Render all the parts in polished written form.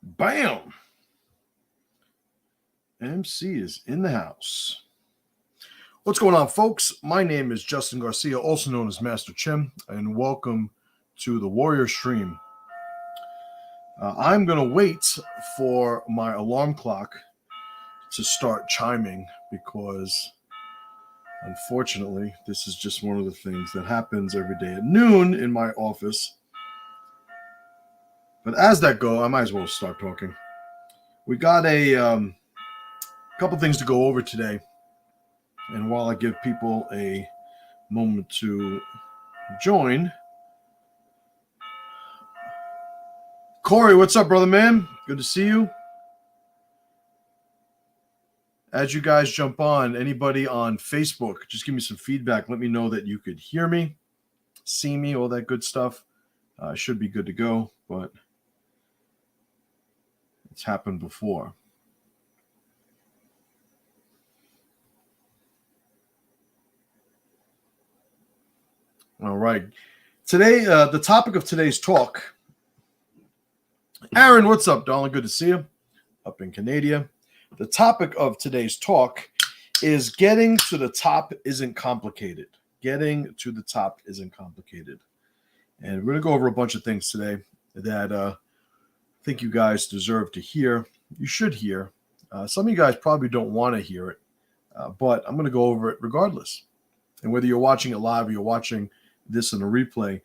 Bam! MC is in the house. What's going on, folks? My name is Justin Garcia, also known as Master Chim, and welcome to the Warrior Stream. I'm going to wait for my alarm clock to start chiming because, unfortunately, this is just one of the things that happens every day at noon in my office. But as that goes, I might as well start talking. We got a couple things to go over today. And while I give people a moment to join, Corey, what's up, brother man? Good to see you. As you guys jump on, anybody on Facebook, just give me some feedback. Let me know that you could hear me, see me, all that good stuff. Should be good to go, but it's happened before. All right. Today, the topic of today's talk. Aaron, what's up, darling? Good to see you up in Canada. The topic of today's talk is getting to the top isn't complicated. Getting to the top isn't complicated. And we're going to go over a bunch of things today that I think you guys deserve to hear. You should hear. Some of you guys probably don't want to hear it, but I'm going to go over it regardless. And whether you're watching it live or you're watching this in a replay,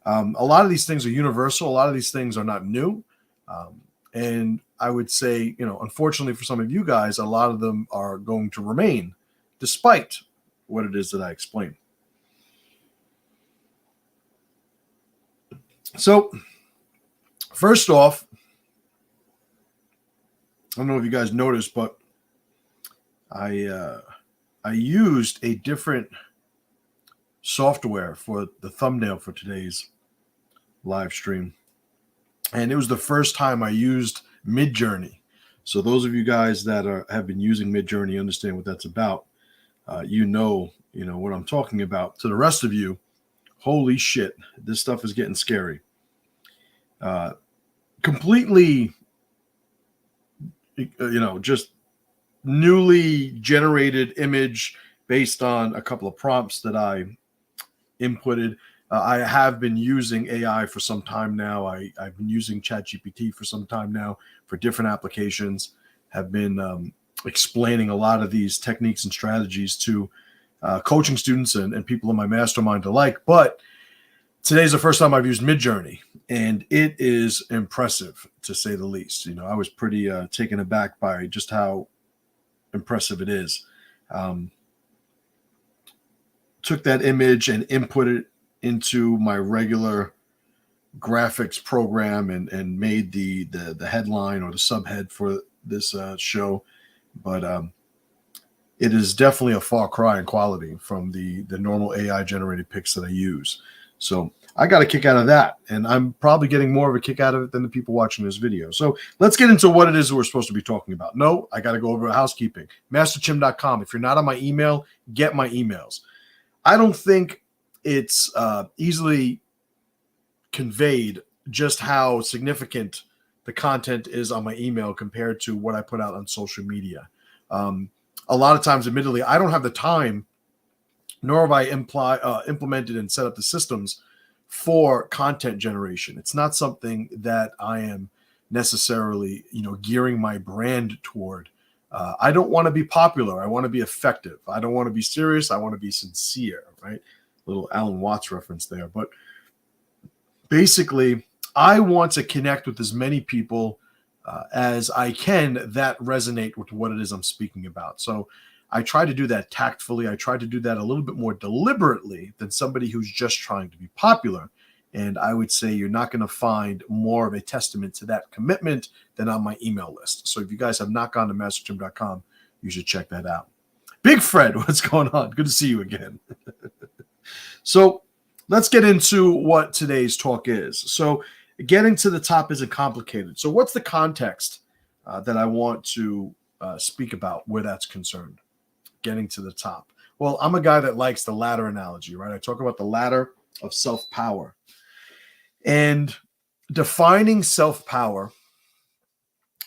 a lot of these things are universal. A lot of these things are not new. And I would say, unfortunately for some of you guys, a lot of them are going to remain despite what it is that I explain. So first off, I don't know if you guys noticed, but I used a different software for the thumbnail for today's live stream. And it was the first time I used Midjourney. So those of you guys that have been using Midjourney understand what that's about. You know what I'm talking about. To the rest of you, holy shit, this stuff is getting scary. Completely, just newly generated image based on a couple of prompts that I inputted. I have been using AI for some time now. I've been using ChatGPT for some time now for different applications, have been explaining a lot of these techniques and strategies to coaching students and people in my mastermind alike. But today's the first time I've used Midjourney, and it is impressive, to say the least. I was pretty taken aback by just how impressive it is. Took that image and input it into my regular graphics program and made the headline or the subhead for this show. But it is definitely a far cry in quality from the normal AI generated pics that I use. So I got a kick out of that, and I'm probably getting more of a kick out of it than the people watching this video. So let's get into what it is that we're supposed to be talking about. No, I got to go over housekeeping. MasterChim.com. If you're not on my email, get my emails. I don't think it's easily conveyed just how significant the content is on my email compared to what I put out on social media. A lot of times, admittedly, I don't have the time, nor have I implemented and set up the systems for content generation. It's not something that I am necessarily, gearing my brand toward. I don't want to be popular. I want to be effective. I don't want to be serious. I want to be sincere, right? Little Alan Watts reference there. But basically, I want to connect with as many people as I can that resonate with what it is I'm speaking about. So I try to do that tactfully. I try to do that a little bit more deliberately than somebody who's just trying to be popular. And I would say you're not going to find more of a testament to that commitment than on my email list. So if you guys have not gone to masterchim.com, you should check that out. Big Fred, what's going on? Good to see you again. So let's get into what today's talk is. So getting to the top isn't complicated. So what's the context that I want to speak about where that's concerned? Getting to the top. Well, I'm a guy that likes the ladder analogy, right? I talk about the ladder of self-power. And defining self-power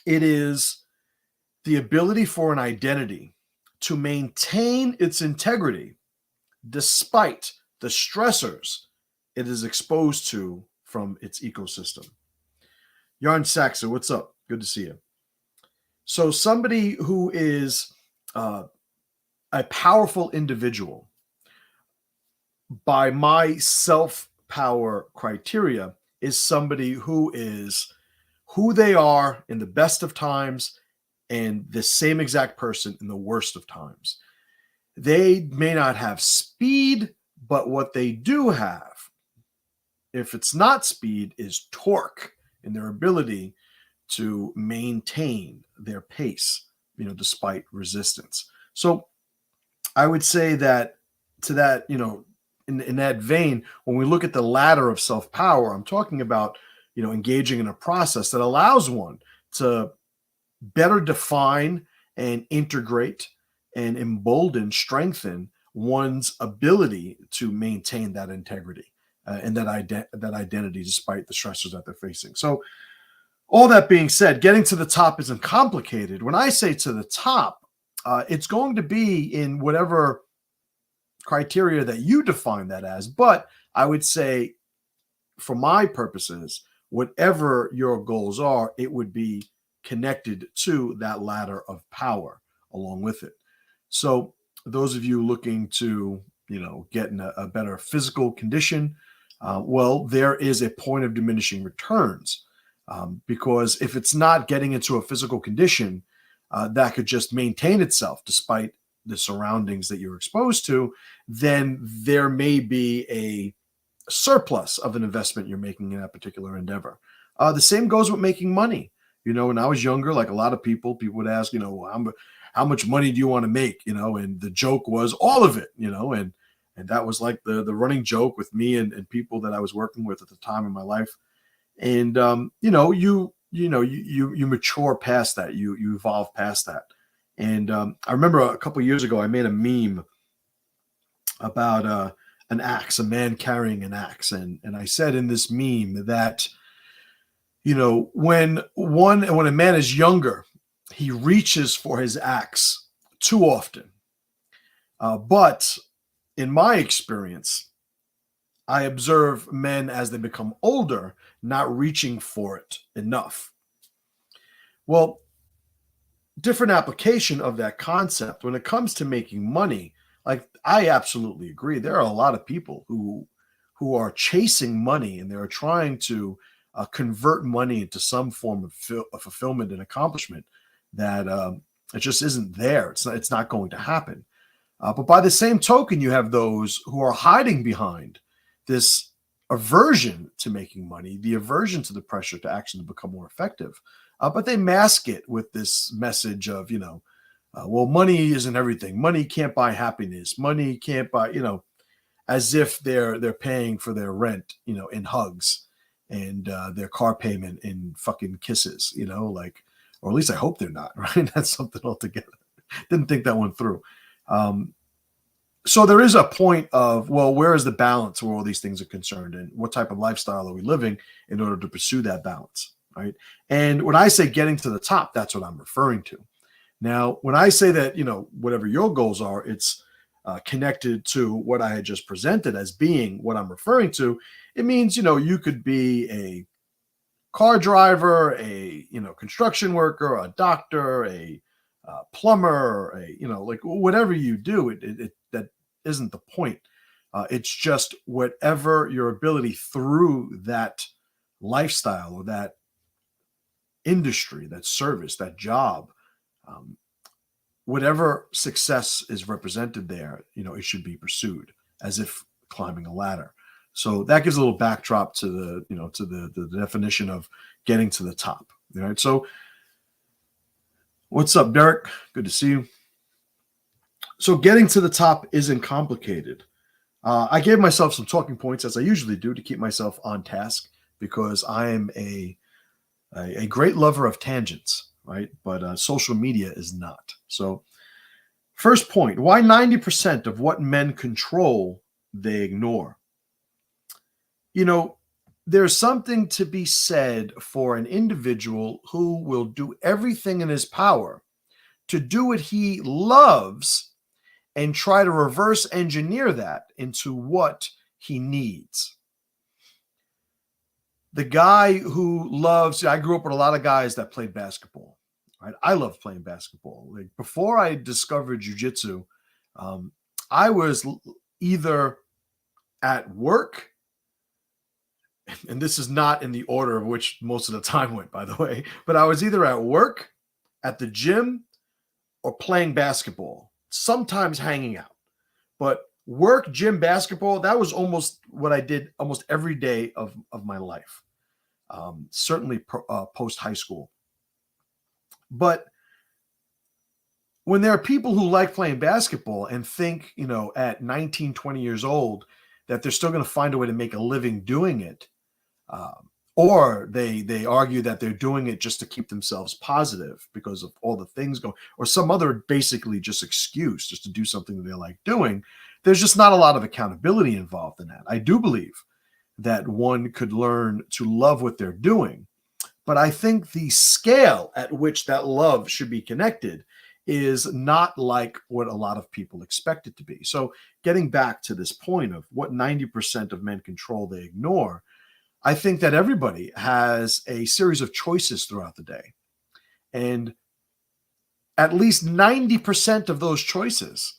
It is the ability for an identity to maintain its integrity despite the stressors it is exposed to from its ecosystem. Yarn Saxon, what's up? Good to see you. So somebody who is a powerful individual, by my self-power criteria, is somebody who is who they are in the best of times and the same exact person in the worst of times. They may not have speed, but what they do have, if it's not speed, is torque in their ability to maintain their pace, despite resistance. So I would say that to that, in that vein, when we look at the ladder of self-power, I'm talking about, engaging in a process that allows one to better define and integrate and embolden, strengthen one's ability to maintain that integrity and that identity despite the stressors that they're facing. So all that being said, getting to the top isn't complicated. When I say to the top, it's going to be in whatever criteria that you define that as. But I would say, for my purposes, whatever your goals are, it would be connected to that ladder of power along with it. So those of you looking to, get in a better physical condition, well, there is a point of diminishing returns. Because if it's not getting into a physical condition that could just maintain itself despite the surroundings that you're exposed to, then there may be a surplus of an investment you're making in that particular endeavor. The same goes with making money. When I was younger, like a lot of people would ask, how much money do you want to make? And the joke was all of it, and that was like the running joke with me and people that I was working with at the time in my life. And you mature past that, you evolve past that. And I remember a couple of years ago, I made a meme about an axe, a man carrying an axe, and I said in this meme that when a man is younger, he reaches for his axe too often. But in my experience, I observe men as they become older not reaching for it enough. Well, different application of that concept when it comes to making money. Like, I absolutely agree. There are a lot of people who are chasing money, and they're trying to convert money into some form of fulfillment and accomplishment that it just isn't there. It's not going to happen. But by the same token, you have those who are hiding behind this aversion to making money, the aversion to the pressure to actually become more effective. But they mask it with this message of, well, money isn't everything. Money can't buy happiness. Money can't buy, as if they're paying for their rent, in hugs, and their car payment in fucking kisses, or at least I hope they're not, right? That's something altogether. Didn't think that one through. So there is a point of, well, where is the balance where all these things are concerned, and what type of lifestyle are we living in order to pursue that balance, right? And when I say getting to the top, that's what I'm referring to. Now, when I say that, whatever your goals are, it's connected to what I had just presented as being what I'm referring to. It means, you could be a car driver, a, construction worker, a doctor, a plumber, like whatever you do, that isn't the point. It's just whatever your ability through that lifestyle or that industry, that service, that job, whatever success is represented there, it should be pursued as if climbing a ladder. So that gives a little backdrop to the definition of getting to the top. All right. So what's up, Derek? Good to see you. So getting to the top isn't complicated. I gave myself some talking points, as I usually do, to keep myself on task, because I am a great lover of tangents, right? But social media is not. So first point, why 90% of what men control, they ignore? there's something to be said for an individual who will do everything in his power to do what he loves and try to reverse engineer that into what he needs. The guy who loves, I grew up with a lot of guys that played basketball. Right? I love playing basketball. Like before I discovered jiu-jitsu, I was either at work, and this is not in the order of which most of the time went, by the way, but I was either at work, at the gym, or playing basketball, sometimes hanging out. But work, gym, basketball, that was almost what I did almost every day of my life, certainly post high school. But when there are people who like playing basketball and think, at 19, 20 years old, that they're still going to find a way to make a living doing it, or they argue that they're doing it just to keep themselves positive because of all the things going, or some other basically just excuse just to do something that they like doing, there's just not a lot of accountability involved in that. I do believe that one could learn to love what they're doing, but I think the scale at which that love should be connected is not like what a lot of people expect it to be. So getting back to this point of what 90% of men control, they ignore, I think that everybody has a series of choices throughout the day. And at least 90% of those choices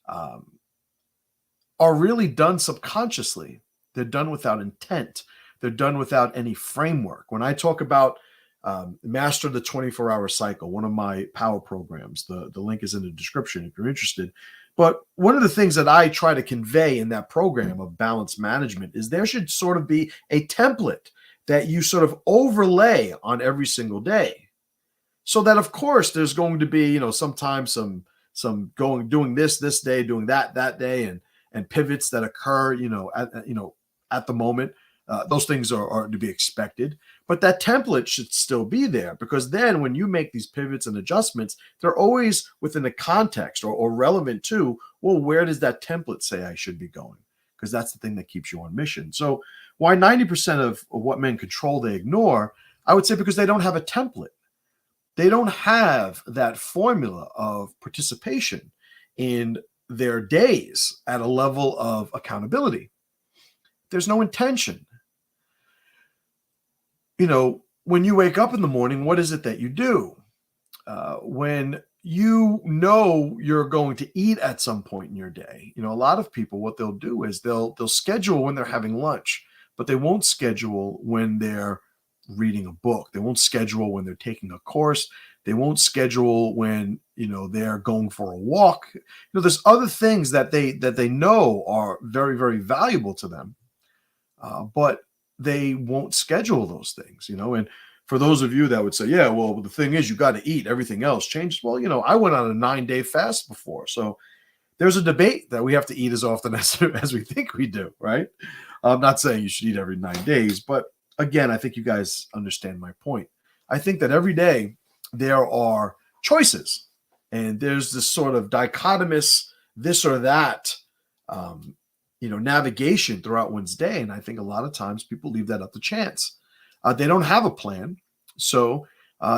are really done subconsciously. They're done without intent. They're done without any framework. When I talk about Master the 24-Hour Cycle, one of my power programs, the link is in the description if you're interested. But one of the things that I try to convey in that program of balance management is there should sort of be a template that you sort of overlay on every single day. So that, of course, there's going to be, sometimes some doing this day, doing that day, and pivots that occur, at the moment. Those things are to be expected, but that template should still be there, because then when you make these pivots and adjustments, they're always within the context or relevant to, well, where does that template say I should be going? Because that's the thing that keeps you on mission. So why 90% of what men control, they ignore, I would say because they don't have a template. They don't have that formula of participation in their days at a level of accountability. There's no intention. When you wake up in the morning, what is it that you do? When you're going to eat at some point in your day, a lot of people, what they'll do is they'll schedule when they're having lunch, but they won't schedule when they're reading a book. They won't schedule when they're taking a course. They won't schedule when, they're going for a walk. There's other things that they know are very, very valuable to them, but they won't schedule those things, and for those of you that would say, yeah, well, the thing is, you got to eat, everything else changes. Well, I went on a 9-day fast before. So there's a debate that we have to eat as often as we think we do, right? I'm not saying you should eat every 9 days, but again, I think you guys understand my point. I think that every day there are choices, and there's this sort of dichotomous this or that, navigation throughout one's day. And I think a lot of times people leave that up to chance. They don't have a plan. So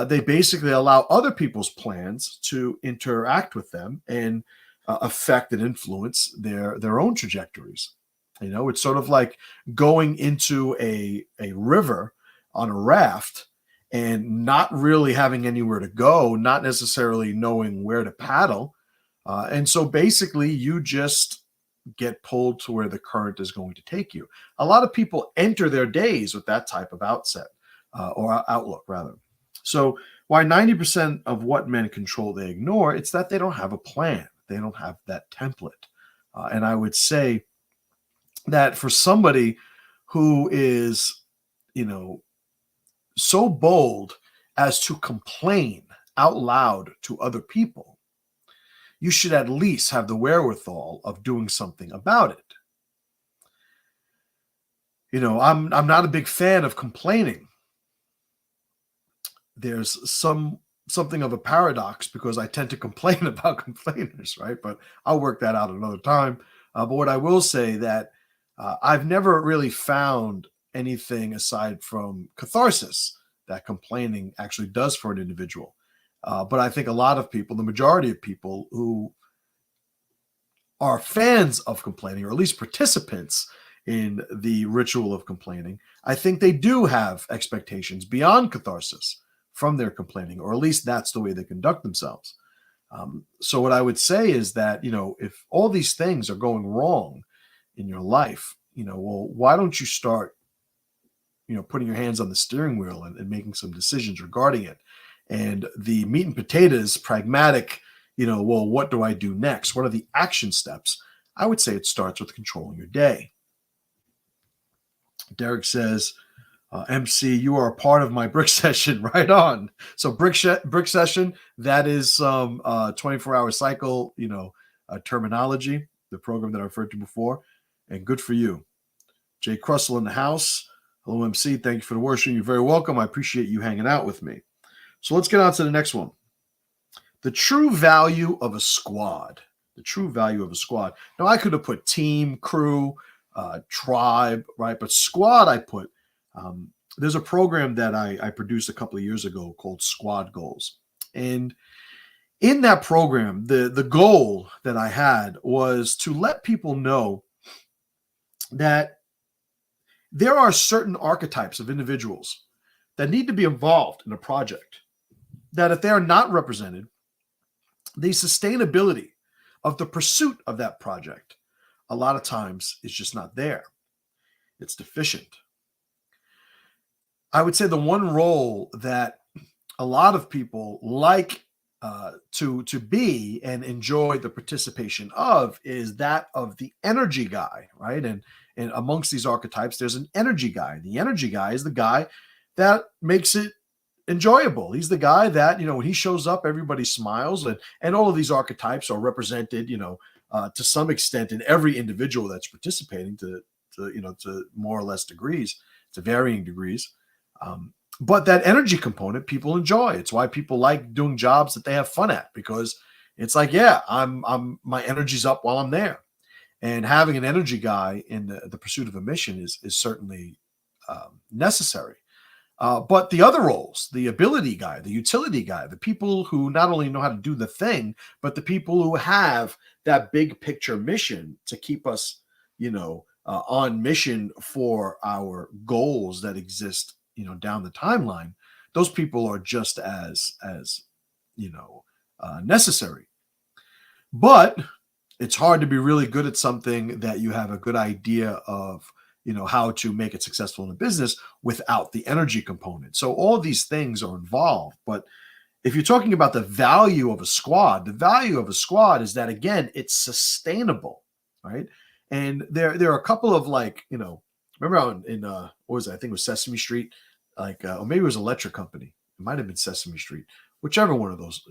they basically allow other people's plans to interact with them and affect and influence their own trajectories. It's sort of like going into a river on a raft and not really having anywhere to go, not necessarily knowing where to paddle. And so basically you just get pulled to where the current is going to take you. A lot of people enter their days with that type of or outlook rather. So why 90% of what men control, they ignore, it's that they don't have a plan. They don't have that template. And I would say that for somebody who is, so bold as to complain out loud to other people, you should at least have the wherewithal of doing something about it. I'm not a big fan of complaining. There's something of a paradox because I tend to complain about complainers, right? But I'll work that out another time. But what I will say that I've never really found anything aside from catharsis that complaining actually does for an individual. But I think a lot of people, the majority of people who are fans of complaining, or at least participants in the ritual of complaining, I think they do have expectations beyond catharsis from their complaining, or at least that's the way they conduct themselves. So what I would say is that, if all these things are going wrong in your life, well, why don't you start, putting your hands on the steering wheel and making some decisions regarding it? And the meat and potatoes, pragmatic, well, what do I do next? What are the action steps? I would say it starts with controlling your day. Derek says, MC, you are a part of my brick session. Right on. So brick session, that is some 24-hour cycle, terminology, the program that I referred to before, and good for you. Jay Crussell in the house. Hello, MC. Thank you for the worship. You're very welcome. I appreciate you hanging out with me. So let's get on to the next one. The true value of a squad. The true value of a squad. Now, I could have put team, crew, tribe, right? But squad, I put. There's a program that I produced a couple of years ago called Squad Goals. And in that program, the goal that I had was to let people know that there are certain archetypes of individuals that need to be involved in a project, that if they are not represented, the sustainability of the pursuit of that project a lot of times is just not there. It's deficient. I would say the one role that a lot of people like to be and enjoy the participation of is that of the energy guy, right? And amongst these archetypes, there's an energy guy. The energy guy is the guy that makes it enjoyable. He's the guy that, when he shows up, everybody smiles, and all of these archetypes are represented, to some extent in every individual that's participating to more or less degrees, to varying degrees. But that energy component people enjoy. It's why people like doing jobs that they have fun at, because it's like, yeah, I'm my energy's up while I'm there. And having an energy guy in the pursuit of a mission is certainly necessary. But the other roles, the ability guy, the utility guy, the people who not only know how to do the thing, but the people who have that big picture mission to keep us, on mission for our goals that exist, down the timeline. Those people are just as necessary. But it's hard to be really good at something that you have a good idea of, how to make it successful in a business without the energy component. So all these things are involved. But if you're talking about the value of a squad, the value of a squad is that, again, it's sustainable, right? And there are a couple of remember in what was it? I think it was Sesame Street, or maybe it was Electric Company. It might have been Sesame Street, whichever one of those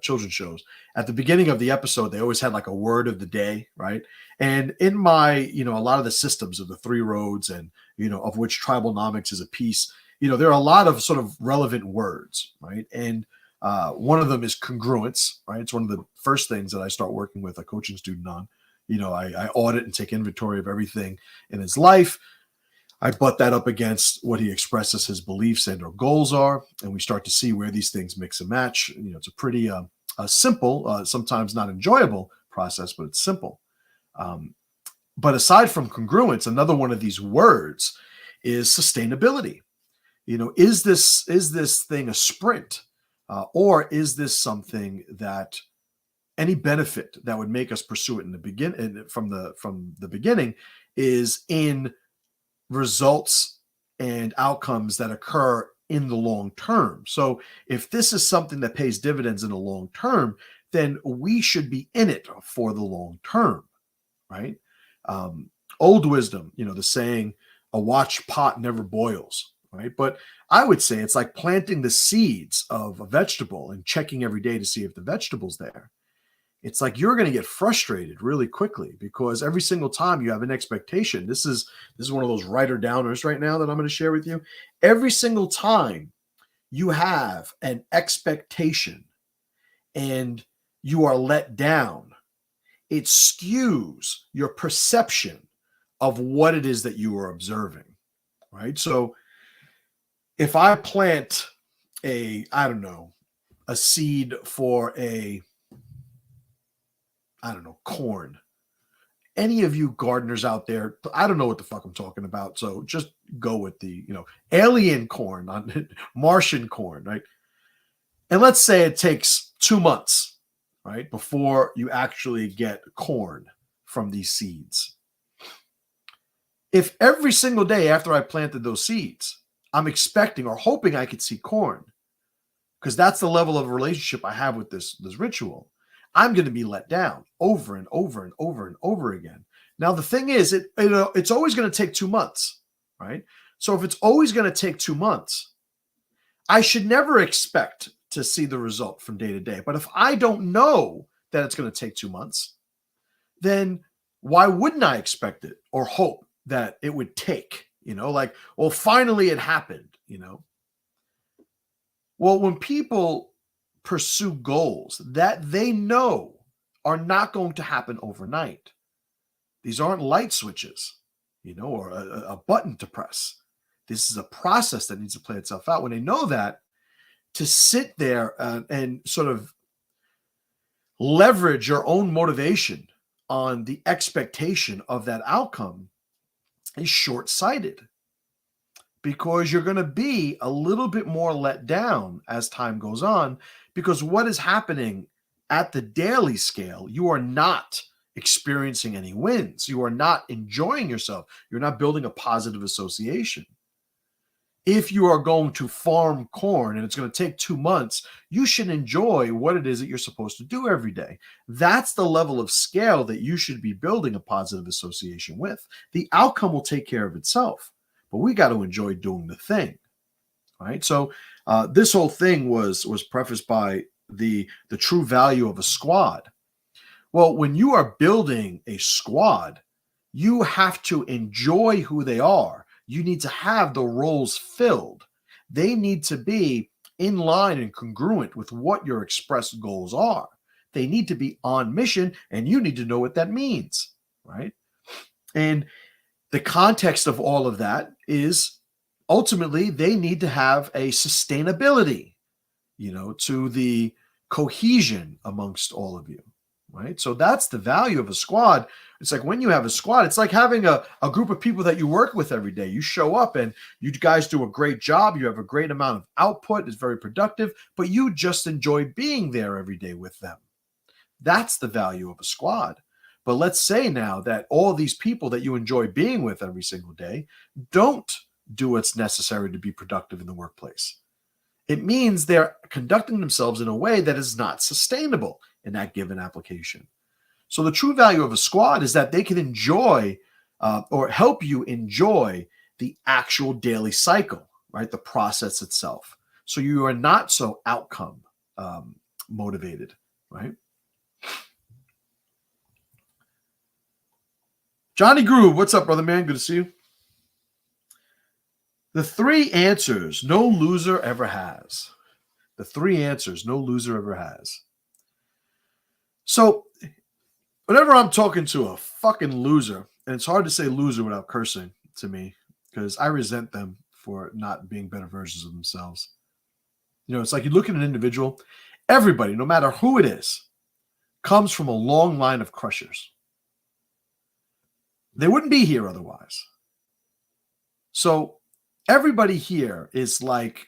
children's shows. At the beginning of the episode, they always had like a word of the day, right? And in my, a lot of the systems of the 3 roads and, of which TRIBALNOMICS is a piece, there are a lot of sort of relevant words, right? And one of them is congruence, right? It's one of the first things that I start working with a coaching student on. I audit and take inventory of everything in his life. I butt that up against what he expresses his beliefs and or goals are, and we start to see where these things mix and match. It's a pretty simple, sometimes not enjoyable process, but it's simple. But aside from congruence, another one of these words is sustainability. Is this thing a sprint, or is this something that any benefit that would make us pursue it in the from the beginning is in results and outcomes that occur in the long term. So if this is something that pays dividends in the long term, then we should be in it for the long term, right? Old wisdom, the saying, a watched pot never boils, right? But I would say it's like planting the seeds of a vegetable and checking every day to see if the vegetable's there. It's like you're going to get frustrated really quickly because every single time you have an expectation, this is one of those writer downers right now that I'm going to share with you. Every single time you have an expectation and you are let down, it skews your perception of what it is that you are observing, right? So if I plant a seed for corn. Any of you gardeners out there, I don't know what the fuck I'm talking about. So just go with the, alien corn, on Martian corn, right? And let's say it takes 2 months, right, before you actually get corn from these seeds. If every single day after I planted those seeds, I'm expecting or hoping I could see corn, because that's the level of relationship I have with this ritual, I'm going to be let down over and over and over and over again. Now, the thing is, it's always going to take 2 months, right? So if it's always going to take 2 months, I should never expect to see the result from day to day. But if I don't know that it's going to take 2 months, then why wouldn't I expect it or hope that it would take, well, finally it happened, Well, when people pursue goals that they know are not going to happen overnight, these aren't light switches, or a button to press. This is a process that needs to play itself out. When they know that, to sit there and sort of leverage your own motivation on the expectation of that outcome is short-sighted, because you're going to be a little bit more let down as time goes on, because what is happening at the daily scale, you are not experiencing any wins. You are not enjoying yourself. You're not building a positive association. If you are going to farm corn and it's going to take 2 months, you should enjoy what it is that you're supposed to do every day. That's the level of scale that you should be building a positive association with. The outcome will take care of itself, but we got to enjoy doing the thing, right? So this whole thing was prefaced by the true value of a squad. Well, when you are building a squad, you have to enjoy who they are. You need to have the roles filled. They need to be in line and congruent with what your expressed goals are. They need to be on mission, and you need to know what that means, right? And the context of all of that is ultimately they need to have a sustainability, to the cohesion amongst all of you, right? So that's the value of a squad. It's like when you have a squad, it's like having a group of people that you work with every day. You show up and you guys do a great job. You have a great amount of output. It's very productive, but you just enjoy being there every day with them. That's the value of a squad. But let's say now that all these people that you enjoy being with every single day don't do what's necessary to be productive in the workplace. It means they're conducting themselves in a way that is not sustainable in that given application. So the true value of a squad is that they can enjoy or help you enjoy the actual daily cycle, right? The process itself. So you are not so outcome motivated, right? Johnny Groove, what's up, brother man? Good to see you. The 3 answers no loser ever has. The 3 answers no loser ever has. So whenever I'm talking to a fucking loser, and it's hard to say loser without cursing to me, because I resent them for not being better versions of themselves. It's like you look at an individual, everybody, no matter who it is, comes from a long line of crushers. They wouldn't be here otherwise. So everybody here is like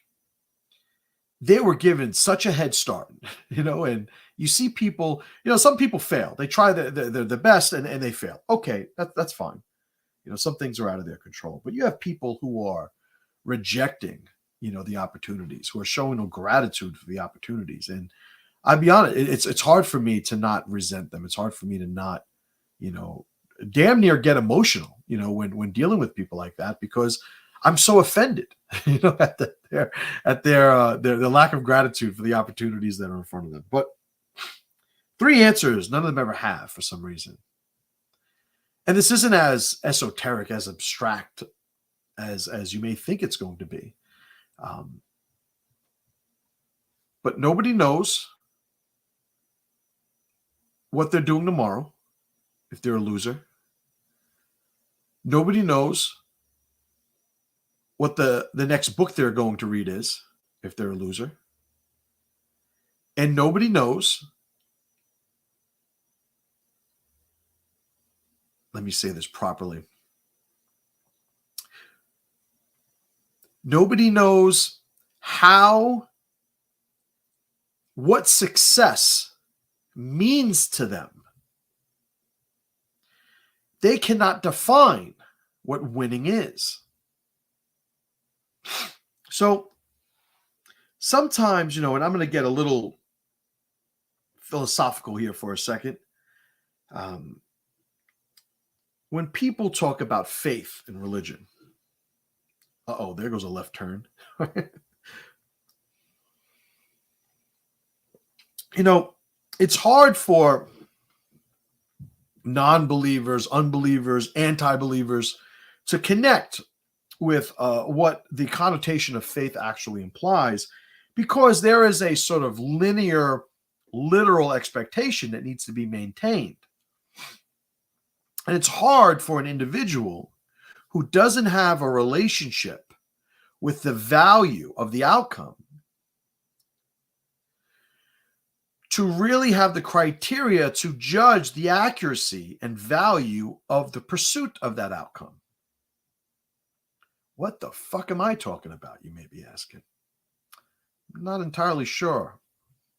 they were given such a head start, and you see people, some people fail. They try the best and they fail. Okay, that's fine. Some things are out of their control. But you have people who are rejecting, the opportunities, who are showing no gratitude for the opportunities. And I'll be honest, it's hard for me to not resent them. It's hard for me to not, damn near get emotional, when dealing with people like that, because I'm so offended, at their lack of gratitude for the opportunities that are in front of them. But 3 answers, none of them ever have for some reason. And this isn't as esoteric, as abstract as you may think it's going to be. But nobody knows what they're doing tomorrow if they're a loser. Nobody knows what the next book they're going to read is, if they're a loser. And nobody knows. Let me say this properly. Nobody knows what success means to them. They cannot define what winning is. So sometimes, and I'm going to get a little philosophical here for a second. When people talk about faith and religion, there goes a left turn. It's hard for non-believers, unbelievers, anti-believers to connect with what the connotation of faith actually implies, because there is a sort of linear, literal expectation that needs to be maintained. And it's hard for an individual who doesn't have a relationship with the value of the outcome to really have the criteria to judge the accuracy and value of the pursuit of that outcome. What the fuck am I talking about, you may be asking? I'm not entirely sure,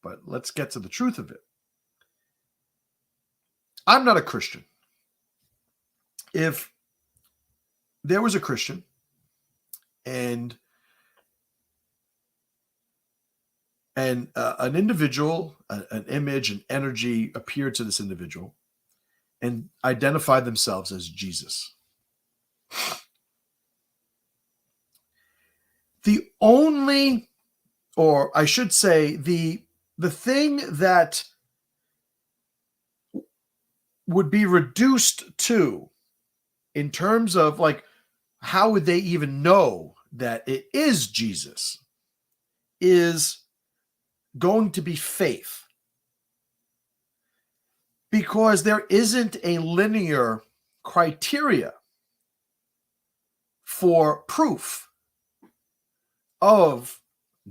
but let's get to the truth of it. I'm not a Christian. If there was a Christian and an individual, an image, an energy appeared to this individual and identified themselves as Jesus, the only, or I should say, the thing that would be reduced to, in terms of like, how would they even know that it is Jesus, is going to be faith. Because there isn't a linear criteria for proof of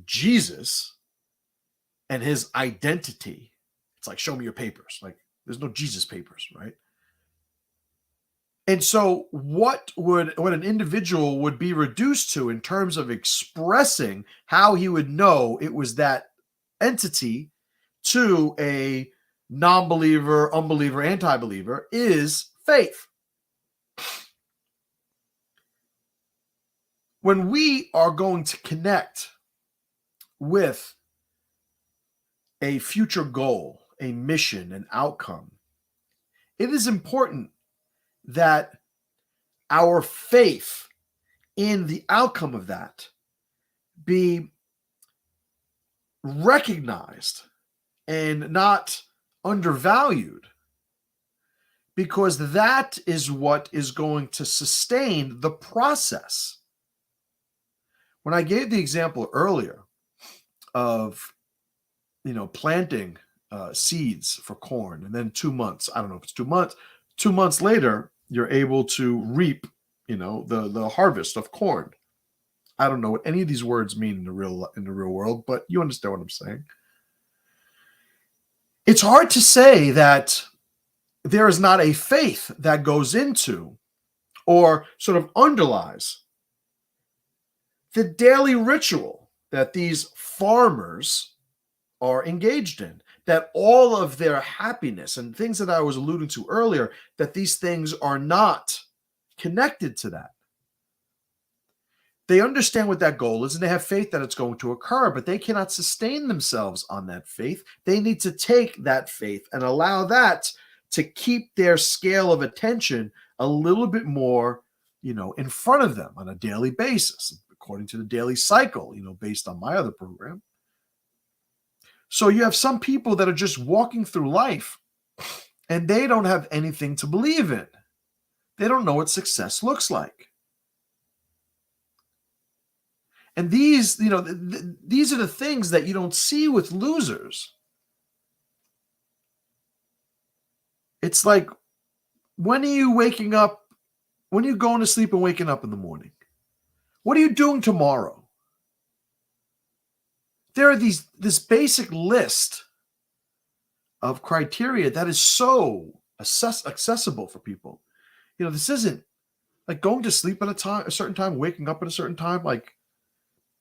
Jesus and his identity. It's like, show me your papers. Like, there's no Jesus papers, right? And so what an individual would be reduced to in terms of expressing how he would know it was that entity to a non-believer, unbeliever, anti-believer is faith. When we are going to connect with a future goal, a mission, an outcome, it is important that our faith in the outcome of that be recognized and not undervalued, because that is what is going to sustain the process. When I gave the example earlier of, planting seeds for corn, and then 2 months, I don't know if it's 2 months, 2 months later, you're able to reap, the harvest of corn. I don't know what any of these words mean in the real world, but you understand what I'm saying. It's hard to say that there is not a faith that goes into or sort of underlies the daily ritual that these farmers are engaged in, that all of their happiness and things that I was alluding to earlier, that these things are not connected to that. They understand what that goal is, and they have faith that it's going to occur, but they cannot sustain themselves on that faith. They need to take that faith and allow that to keep their scale of attention a little bit more, in front of them on a daily basis, according to the daily cycle, based on my other program. So you have some people that are just walking through life and they don't have anything to believe in. They don't know what success looks like. And these, these are the things that you don't see with losers. It's like, when are you waking up? When are you going to sleep and waking up in the morning? What are you doing tomorrow? There are this basic list of criteria that is so accessible for people. This isn't like going to sleep at a certain time, waking up at a certain time. Like,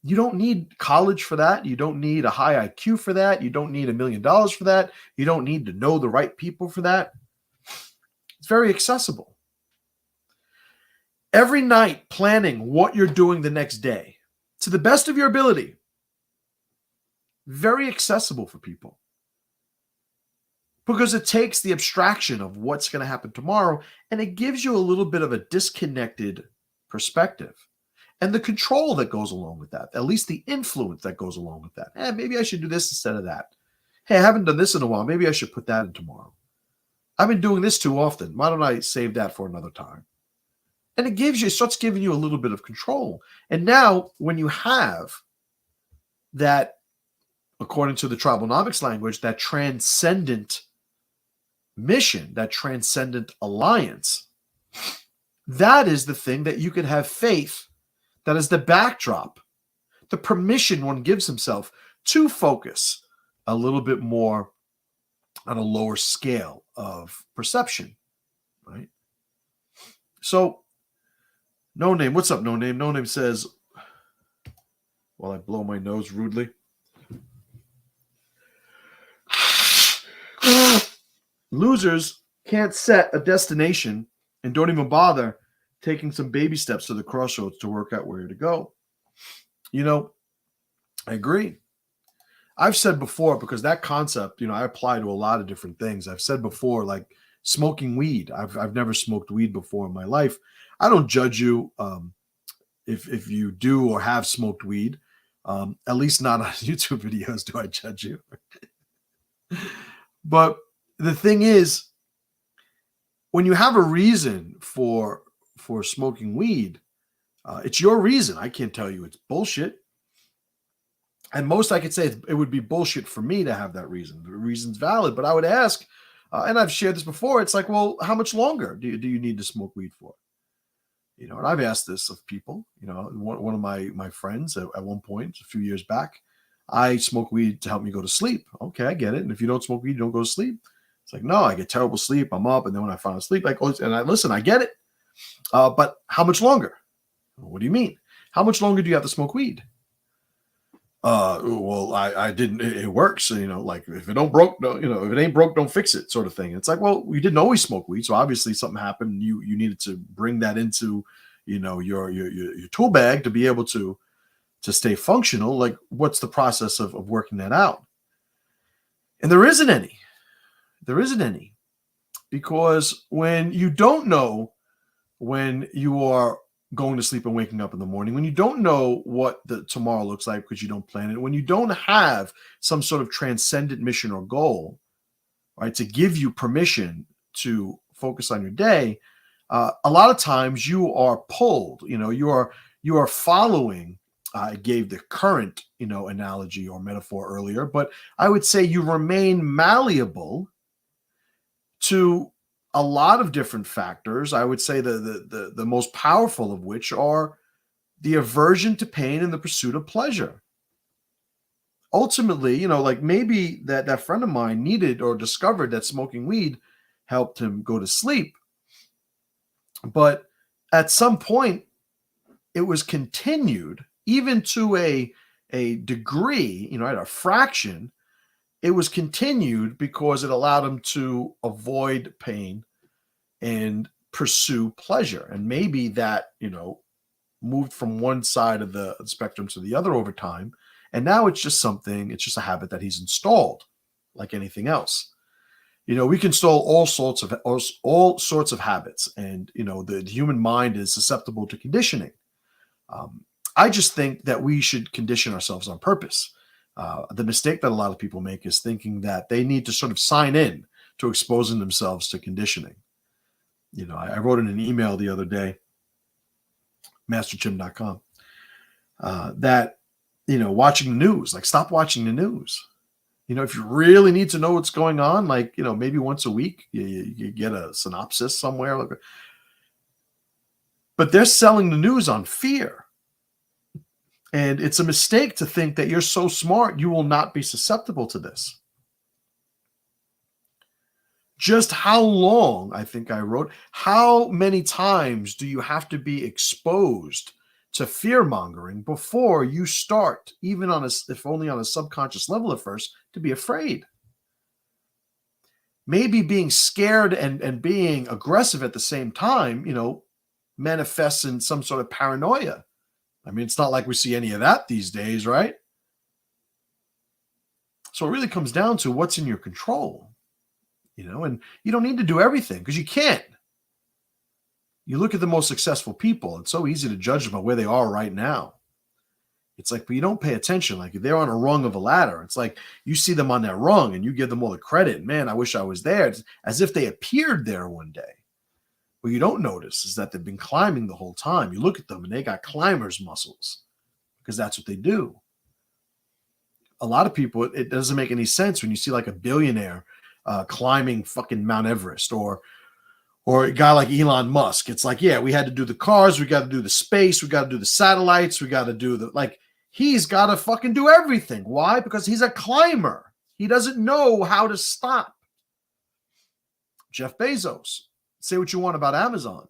you don't need college for that. You don't need a high IQ for that. You don't need $1 million for that. You don't need to know the right people for that. It's very accessible. Every night, planning what you're doing the next day to the best of your ability. Very accessible for people. Because it takes the abstraction of what's going to happen tomorrow, and it gives you a little bit of a disconnected perspective. And the control that goes along with that, at least the influence that goes along with that. Maybe I should do this instead of that. Hey, I haven't done this in a while. Maybe I should put that in tomorrow. I've been doing this too often. Why don't I save that for another time? And it starts giving you a little bit of control. And now when you have that, according to the TRIBALNOMICS language, that transcendent mission, that transcendent alliance, that is the thing that you can have faith. That is the backdrop, the permission one gives himself to focus a little bit more on a lower scale of perception, right? So, No Name, what's up, No Name? No Name says, while I blow my nose rudely, losers can't set a destination and don't even bother taking some baby steps to the crossroads to work out where to go. I agree. I've said before, because that concept, I apply to a lot of different things. I've said before, like smoking weed. I've never smoked weed before in my life. I don't judge you if you do or have smoked weed. At least not on YouTube videos do I judge you. But the thing is, when you have a reason for smoking weed, it's your reason. I can't tell you it's bullshit. And most I could say it would be bullshit for me to have that reason. The reason's valid, but I would ask, and I've shared this before, it's like, well, how much longer do you need to smoke weed for? And I've asked this of people. One of my friends at one point, a few years back, I smoke weed to help me go to sleep. Okay, I get it. And if you don't smoke weed, you don't go to sleep. It's like, no, I get terrible sleep. I'm up, and then when I finally sleep, I get it. But how much longer? What do you mean? How much longer do you have to smoke weed? Well, I didn't. It works. Like if it ain't broke, don't fix it, sort of thing. It's like, well, you didn't always smoke weed, so obviously something happened. You needed to bring that into, your tool bag to be able to stay functional. Like, what's the process of working that out? And there isn't any. There isn't any, because when you don't know when you are going to sleep and waking up in the morning, when you don't know what the tomorrow looks like because you don't plan it, when you don't have some sort of transcendent mission or goal, right, to give you permission to focus on your day, a lot of times you are pulled. You are following. I gave the current, analogy or metaphor earlier, but I would say you remain malleable to a lot of different factors. I would say the most powerful of which are the aversion to pain and the pursuit of pleasure. Ultimately, like maybe that friend of mine needed or discovered that smoking weed helped him go to sleep. But at some point, it was continued, even to a degree, at a fraction. It was continued because it allowed him to avoid pain and pursue pleasure. And maybe that, moved from one side of the spectrum to the other over time. And now it's just a habit that he's installed, like anything else. We can install all sorts of habits, and, the human mind is susceptible to conditioning. I just think that we should condition ourselves on purpose. The mistake that a lot of people make is thinking that they need to sort of sign in to exposing themselves to conditioning. I wrote in an email the other day, masterchim.com, that, watching the news, like stop watching the news. If you really need to know what's going on, like, maybe once a week, you get a synopsis somewhere. But they're selling the news on fear. And it's a mistake to think that you're so smart you will not be susceptible to this. Just how long, I think I wrote, how many times do you have to be exposed to fear mongering before you start, even on if only on a subconscious level at first, to be afraid? Maybe being scared and being aggressive at the same time, manifests in some sort of paranoia. I mean, it's not like we see any of that these days, right? So it really comes down to what's in your control, and you don't need to do everything because you can't. You look at the most successful people, it's so easy to judge them by where they are right now. It's like, but you don't pay attention. Like if they're on a rung of a ladder, it's like you see them on that rung and you give them all the credit. Man, I wish I was there. It's as if they appeared there one day. What you don't notice is that they've been climbing the whole time. You look at them and they got climbers muscles because that's what they do. A lot of people, it doesn't make any sense when you see like a billionaire climbing fucking Mount Everest or a guy like Elon Musk. It's like, yeah, we had to do the cars, we got to do the space, we got to do the satellites, we got to do he's got to fucking do everything. Why? Because he's a climber. He doesn't know how to stop. Jeff Bezos, say what you want about Amazon.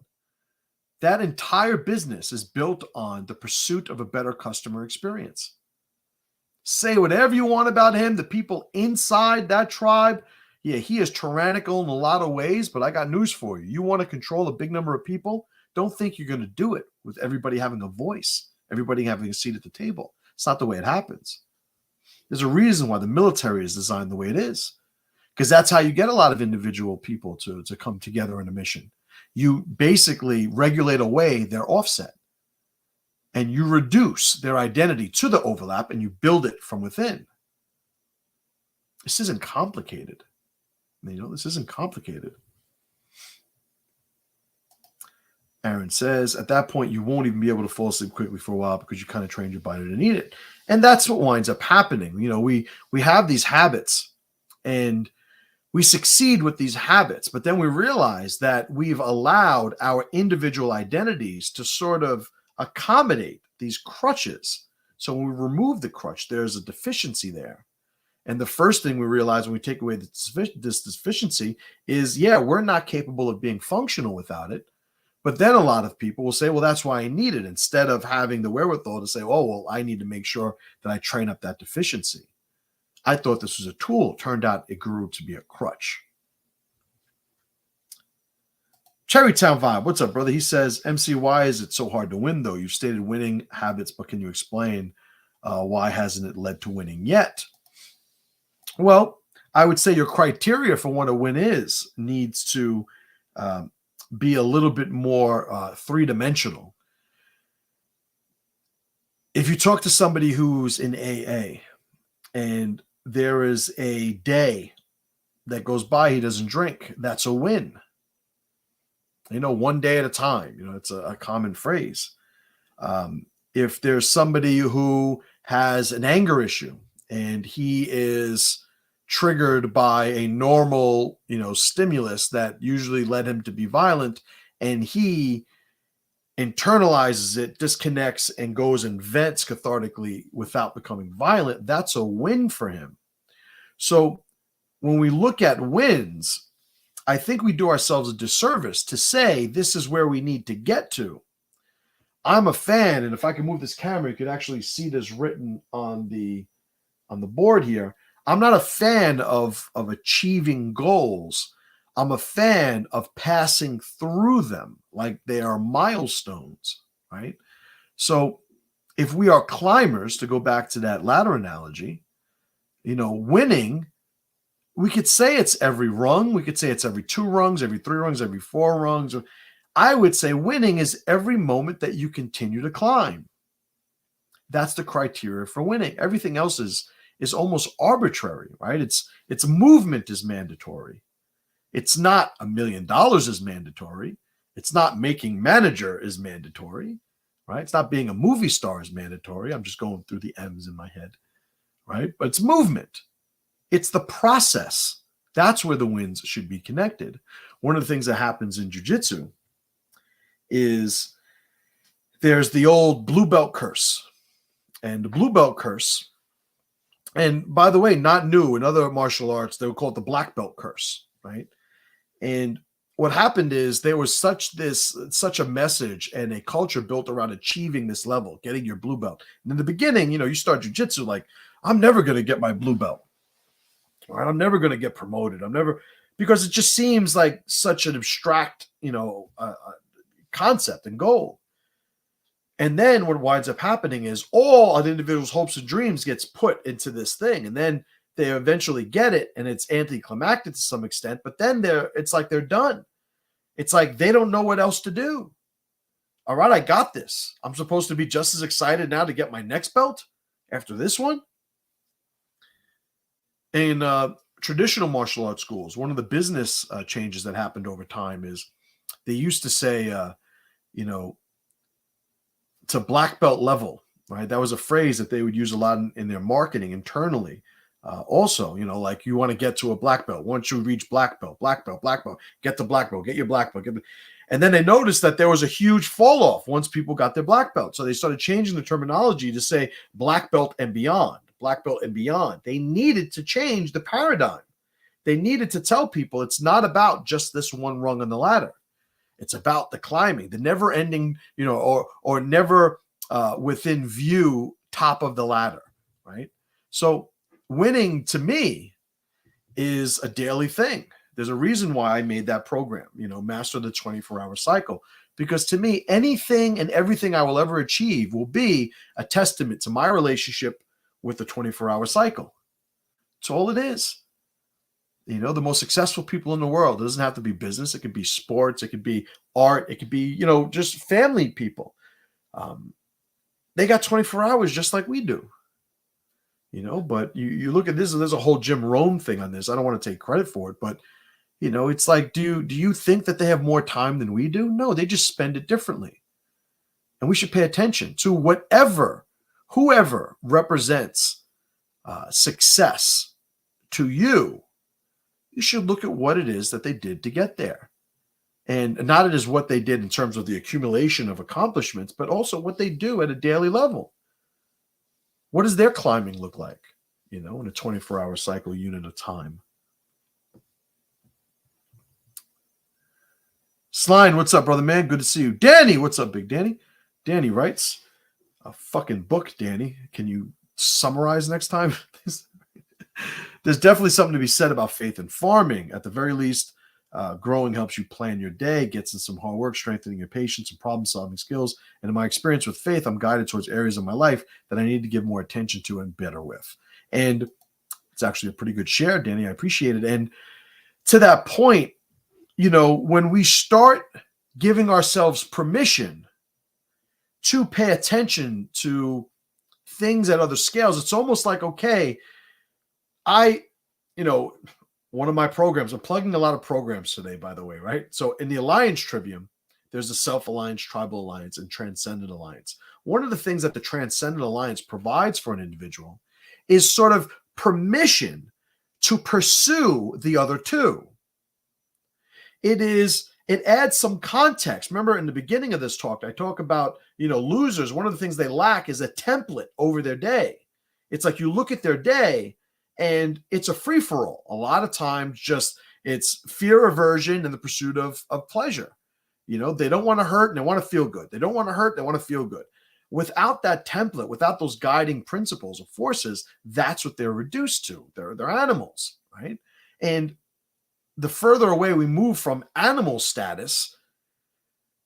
That entire business is built on the pursuit of a better customer experience. Say whatever you want about him, the people inside that tribe. Yeah, he is tyrannical in a lot of ways, but I got news for you. You want to control a big number of people? Don't think you're going to do it with everybody having a voice, everybody having a seat at the table. It's not the way it happens. There's a reason why the military is designed the way it is, because that's how you get a lot of individual people to come together in a mission. You basically regulate away their offset, and you reduce their identity to the overlap, and you build it from within. This isn't complicated. This isn't complicated. Aaron says, at that point, you won't even be able to fall asleep quickly for a while because you kind of trained your body to need it. And that's what winds up happening. We have these habits and we succeed with these habits, but then we realize that we've allowed our individual identities to sort of accommodate these crutches. So when we remove the crutch, there's a deficiency there. And the first thing we realize when we take away this deficiency is, yeah, we're not capable of being functional without it. But then a lot of people will say, well, that's why I need it, instead of having the wherewithal to say, oh, well, I need to make sure that I train up that deficiency. I thought this was a tool. It turned out it grew to be a crutch. Cherrytown Vibe, what's up, brother? He says, MC, why is it so hard to win, though? You've stated winning habits, but can you explain why hasn't it led to winning yet? Well, I would say your criteria for what a win needs to be a little bit more three-dimensional. If you talk to somebody who's in AA and there is a day that goes by he doesn't drink, that's a win. One day at a time. It's a common phrase. If there's somebody who has an anger issue and he is triggered by a normal, stimulus that usually led him to be violent, and he internalizes it, disconnects, and goes and vents cathartically without becoming violent, that's a win for him. So when we look at wins, I think we do ourselves a disservice to say this is where we need to get to. I'm a fan, and if I can move this camera, you could actually see this written on the board here. I'm not a fan of achieving goals. I'm a fan of passing through them like they are milestones, right? So if we are climbers, to go back to that ladder analogy, winning, we could say it's every rung. We could say it's every 2 rungs, every 3 rungs, every 4 rungs. I would say winning is every moment that you continue to climb. That's the criteria for winning. Everything else is almost arbitrary, right? It's movement is mandatory. It's not $1 million is mandatory. It's not making manager is mandatory, right? It's not being a movie star is mandatory. I'm just going through the M's in my head, right? But it's movement. It's the process. That's where the wins should be connected. One of the things that happens in jiu-jitsu is there's the old blue belt curse. and the blue belt curse. And by the way, not new in other martial arts, they would call it the black belt curse, right? And what happened is there was such a message and a culture built around achieving this level, getting your blue belt. And in the beginning, you start jujitsu like, I'm never going to get my blue belt. All right, I'm never going to get promoted. Because it just seems like such an abstract, concept and goal. And then what winds up happening is all an individual's hopes and dreams gets put into this thing. And then they eventually get it, and it's anticlimactic to some extent, but then it's like they're done. It's like they don't know what else to do. All right, I got this. I'm supposed to be just as excited now to get my next belt after this one. In traditional martial arts schools, one of the business changes that happened over time is they used to say, to black belt level, right? That was a phrase that they would use a lot in their marketing internally. Also, like you want to get to a black belt. Once you reach black belt, get to black belt, get your black belt. And then they noticed that there was a huge fall off once people got their black belt. So they started changing the terminology to say black belt and beyond, black belt and beyond. They needed to change the paradigm. They needed to tell people it's not about just this one rung on the ladder. It's about the climbing, the never ending, or never within view top of the ladder, right? So winning to me is a daily thing. There's a reason why I made that program, Master the 24-Hour Cycle, because to me, anything and everything I will ever achieve will be a testament to my relationship with the 24-hour cycle. That's all it is. The most successful people in the world, it doesn't have to be business. It could be sports. It could be art. It could be, just family people. They got 24 hours just like we do. But you look at this, and there's a whole Jim Rohn thing on this. I don't want to take credit for it, but it's like, do you think that they have more time than we do? No, they just spend it differently. And we should pay attention to whoever represents success to you. You should look at what it is that they did to get there. And not it is what they did in terms of the accumulation of accomplishments, but also what they do at a daily level. What does their climbing look like, in a 24-hour cycle unit of time? Slime, what's up, brother man? Good to see you. Danny, what's up, big Danny? Danny writes a fucking book, Danny. Can you summarize next time? There's definitely something to be said about faith in farming. At the very least, growing helps you plan your day, gets in some hard work, strengthening your patience and problem-solving skills. And in my experience with faith, I'm guided towards areas of my life that I need to give more attention to and better with. And it's actually a pretty good share, Danny. I appreciate it. And to that point, when we start giving ourselves permission to pay attention to things at other scales, it's almost like, okay, one of my programs, I'm plugging a lot of programs today, by the way, right? So in the Alliance Trivium, there's the Self-Alliance, Tribal Alliance, and Transcendent Alliance. One of the things that the Transcendent Alliance provides for an individual is sort of permission to pursue the other two. It adds some context. Remember in the beginning of this talk, I talk about, losers. One of the things they lack is a template over their day. It's like you look at their day and it's a free-for-all. A lot of times just it's fear aversion and the pursuit of pleasure. They don't want to hurt and they want to feel good. They don't want to hurt, they want to feel good. Without that template, without those guiding principles or forces, that's what they're reduced to. They're animals, right? And the further away we move from animal status,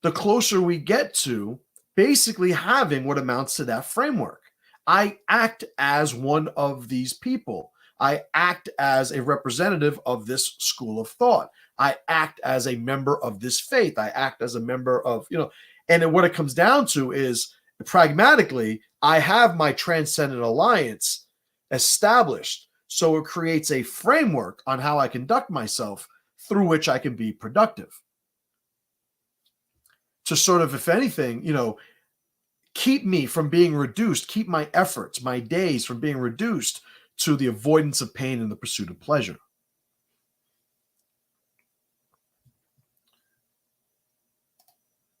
the closer we get to basically having what amounts to that framework. I act as one of these people. I act as a representative of this school of thought. I act as a member of this faith. I act as a member of, and then what it comes down to is pragmatically, I have my Transcendent Alliance established. So it creates a framework on how I conduct myself through which I can be productive. To sort of, if anything, keep me from being reduced, keep my efforts, my days from being reduced to the avoidance of pain and the pursuit of pleasure.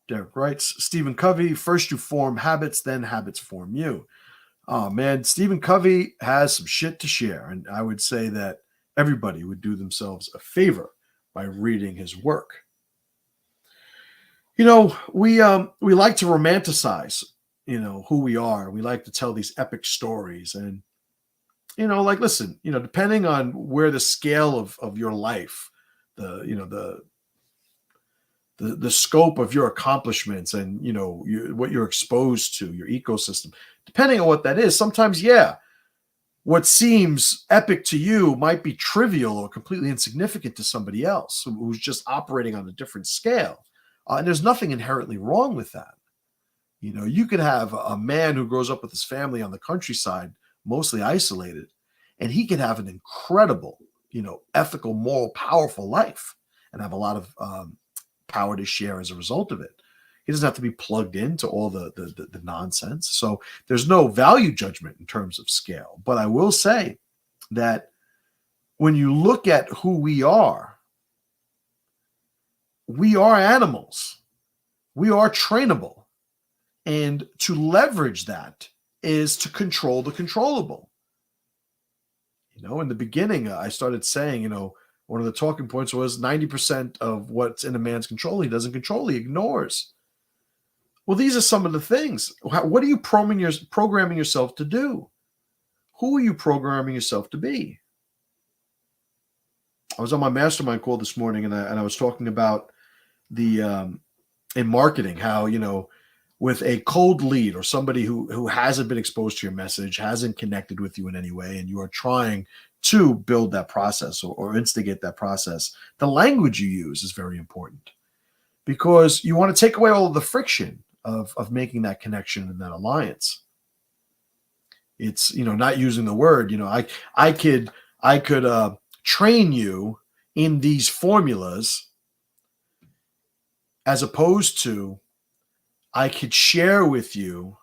Derek writes, Stephen Covey, first you form habits, then habits form you. Oh man, Stephen Covey has some shit to share, and I would say that everybody would do themselves a favor by reading his work. We like to romanticize, who we are. We like to tell these epic stories, and like listen, depending on where the scale of your life, the you know the scope of your accomplishments, and what you're exposed to, your ecosystem, depending on what that is, sometimes, yeah, what seems epic to you might be trivial or completely insignificant to somebody else who's just operating on a different scale. And there's nothing inherently wrong with that. You could have a man who grows up with his family on the countryside, mostly isolated, and he could have an incredible, ethical, moral, powerful life and have a lot of power to share as a result of it. He doesn't have to be plugged into all the nonsense. So there's no value judgment in terms of scale. But I will say that when you look at who we are animals. We are trainable. And to leverage that is to control the controllable. In the beginning, I started saying, one of the talking points was 90% of what's in a man's control, he doesn't control, he ignores. Well, these are some of the things. What are you programming yourself to do? Who are you programming yourself to be? I was on my mastermind call this morning, and I was talking about the in marketing, how, with a cold lead or somebody who hasn't been exposed to your message, hasn't connected with you in any way, and you are trying to build that process or instigate that process, the language you use is very important, because you want to take away all of the friction of making that connection and that alliance. It's, not using the word, I could train you in these formulas, as opposed to I could share with you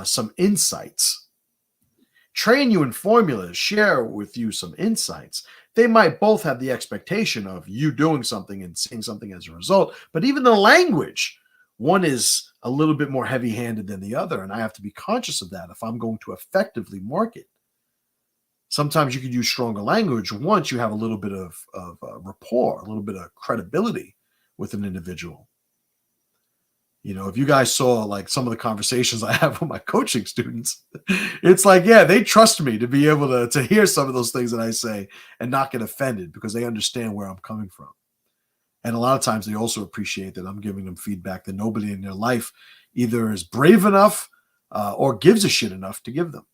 some insights. Train you in formulas, share with you some insights. They might both have the expectation of you doing something and seeing something as a result, but even the language, one is a little bit more heavy-handed than the other, and I have to be conscious of that if I'm going to effectively market. Sometimes you could use stronger language once you have a little bit of rapport, a little bit of credibility with an individual. If you guys saw like some of the conversations I have with my coaching students, it's like, yeah, they trust me to be able to hear some of those things that I say and not get offended, because they understand where I'm coming from. And a lot of times they also appreciate that I'm giving them feedback that nobody in their life either is brave enough or gives a shit enough to give them,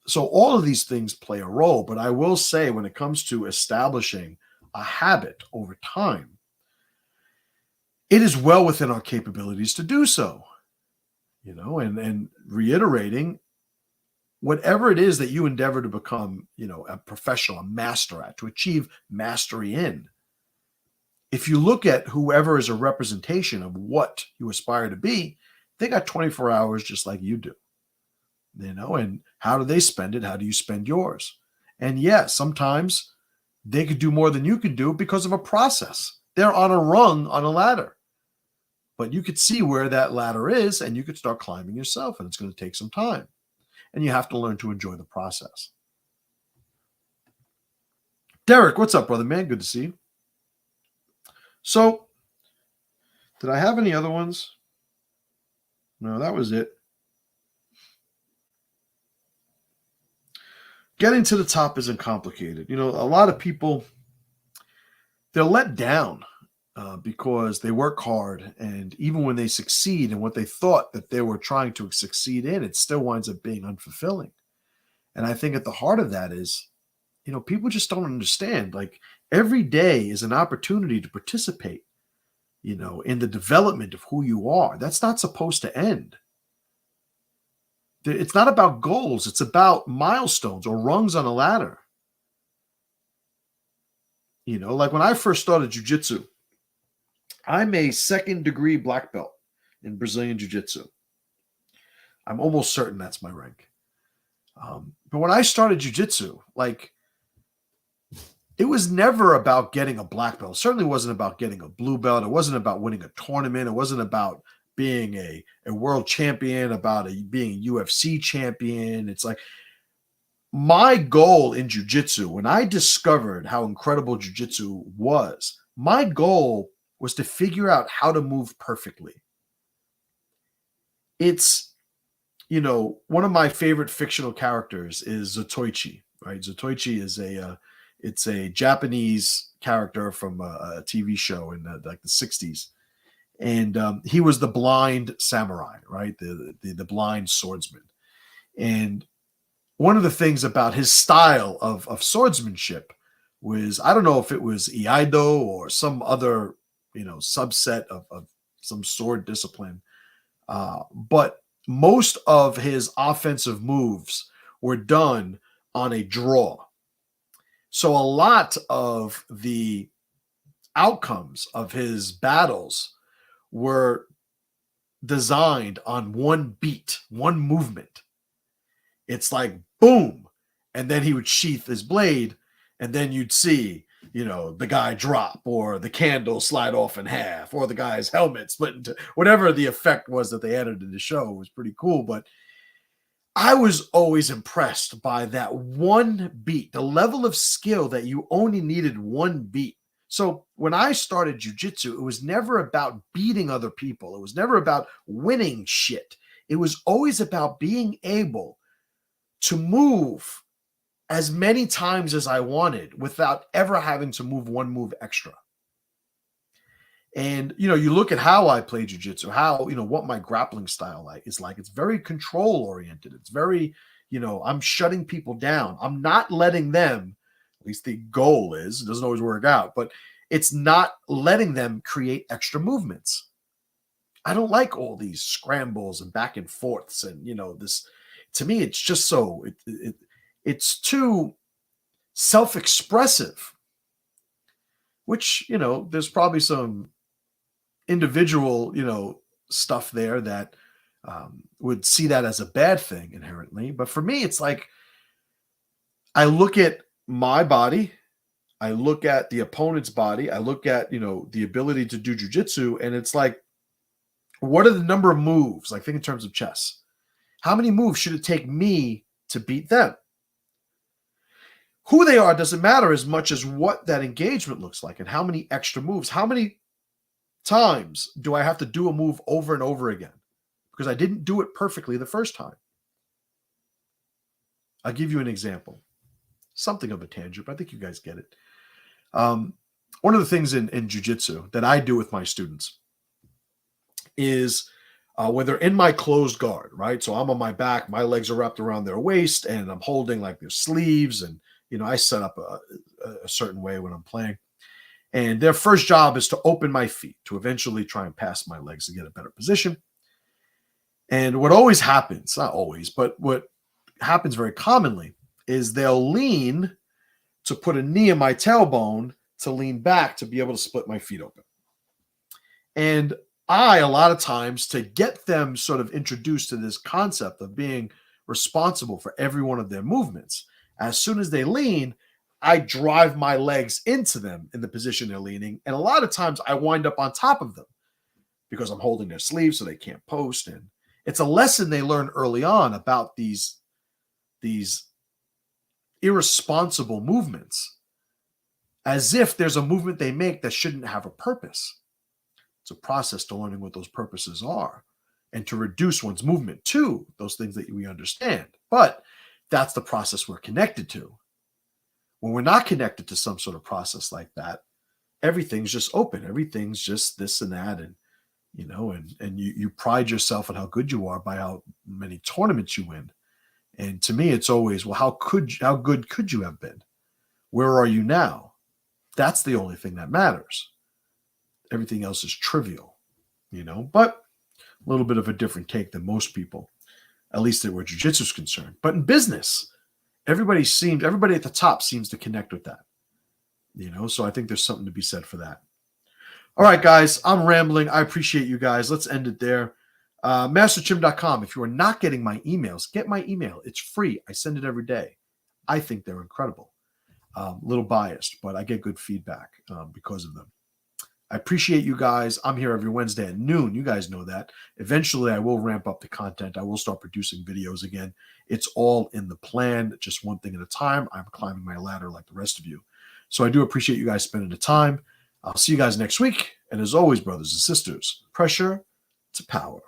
So all of these things play a role. But I will say, when it comes to establishing a habit over time, it is well within our capabilities to do so, and reiterating, whatever it is that you endeavor to become, a professional, a master at, to achieve mastery in. If you look at whoever is a representation of what you aspire to be, they got 24 hours just like you do, and how do they spend it? How do you spend yours? And yes, sometimes they could do more than you could do because of a process. They're on a rung on a ladder. But you could see where that ladder is, and you could start climbing yourself, and it's going to take some time. And you have to learn to enjoy the process. Derek, what's up, brother man? Good to see you. So, did I have any other ones? No, that was it. Getting to the top isn't complicated. A lot of people, they're let down because they work hard, and even when they succeed in what they thought that they were trying to succeed in, it still winds up being unfulfilling. And I think at the heart of that is, people just don't understand. Like, every day is an opportunity to participate, in the development of who you are. That's not supposed to end. It's not about goals. It's about milestones or rungs on a ladder. Like when I first started jiu-jitsu, I'm a second-degree black belt in Brazilian jiu-jitsu. I'm almost certain that's my rank. But when I started jiu-jitsu, like, it was never about getting a black belt. It certainly wasn't about getting a blue belt. It wasn't about winning a tournament. It wasn't about being a world champion, about being a UFC champion. It's like my goal in jiu-jitsu, when I discovered how incredible jiu-jitsu was, my goal was to figure out how to move perfectly. It's, one of my favorite fictional characters is Zatoichi, right? Zatoichi is it's a Japanese character from a TV show in the 60s. And he was the blind samurai, right? The blind swordsman. And one of the things about his style of swordsmanship was, I don't know if it was Iaido or some other, subset of some sword discipline, but most of his offensive moves were done on a draw. So a lot of the outcomes of his battles were designed on one beat, one movement. It's like boom, and then he would sheath his blade, and then you'd see, the guy drop, or the candle slide off in half, or the guy's helmet split into whatever the effect was that they added in the show. It was pretty cool, but I was always impressed by that one beat, the level of skill that you only needed one beat. So when I started jiu-jitsu, it was never about beating other people. It was never about winning shit. It was always about being able to move as many times as I wanted without ever having to move one move extra. And, you look at how I play jiu-jitsu, how, what my grappling style is like. It's very control oriented. It's very, I'm shutting people down. I'm not letting them, at least the goal is, it doesn't always work out, but it's not letting them create extra movements. I don't like all these scrambles and back and forths and, this, to me, it's just so, it's too self-expressive, which, there's probably some individual, stuff there that would see that as a bad thing inherently. But for me, it's like, I look at my body, I look at the opponent's body, I look at, the ability to do jiu-jitsu, and it's like, what are the number of moves? Like, think in terms of chess. How many moves should it take me to beat them? Who they are doesn't matter as much as what that engagement looks like and how many extra moves. How many times do I have to do a move over and over again because I didn't do it perfectly the first time? I'll give you an example. Something of a tangent, but I think you guys get it. One of the things in jiu-jitsu that I do with my students is when they're in my closed guard, right? So I'm on my back, my legs are wrapped around their waist, and I'm holding like their sleeves, and I set up a certain way when I'm playing. And their first job is to open my feet to eventually try and pass my legs to get a better position. And what always happens, not always, but what happens very commonly is they'll lean to put a knee in my tailbone to lean back to be able to split my feet open. And a lot of times, to get them sort of introduced to this concept of being responsible for every one of their movements, as soon as they lean, I drive my legs into them in the position they're leaning. And a lot of times I wind up on top of them because I'm holding their sleeves so they can't post. And it's a lesson they learn early on about these irresponsible movements, as if there's a movement they make that shouldn't have a purpose. It's a process to learning what those purposes are and to reduce one's movement to those things that we understand. But that's the process we're connected to. When we're not connected to some sort of process like that, everything's just open. Everything's just this and that. And, you pride yourself on how good you are by how many tournaments you win. And to me, it's always, well, how good could you have been? Where are you now? That's the only thing that matters. Everything else is trivial, but a little bit of a different take than most people, at least where jiu-jitsu is concerned. But in business, everybody at the top seems to connect with that, so I think there's something to be said for that. All right, guys, I'm rambling. I appreciate you guys. Let's end it there. MasterChim.com. If you are not getting my emails, get my email. It's free. I send it every day. I think they're incredible. A little biased, but I get good feedback because of them. I appreciate you guys. I'm here every Wednesday at noon. You guys know that. Eventually, I will ramp up the content. I will start producing videos again. It's all in the plan, just one thing at a time. I'm climbing my ladder like the rest of you. So I do appreciate you guys spending the time. I'll see you guys next week. And as always, brothers and sisters, pressure to power.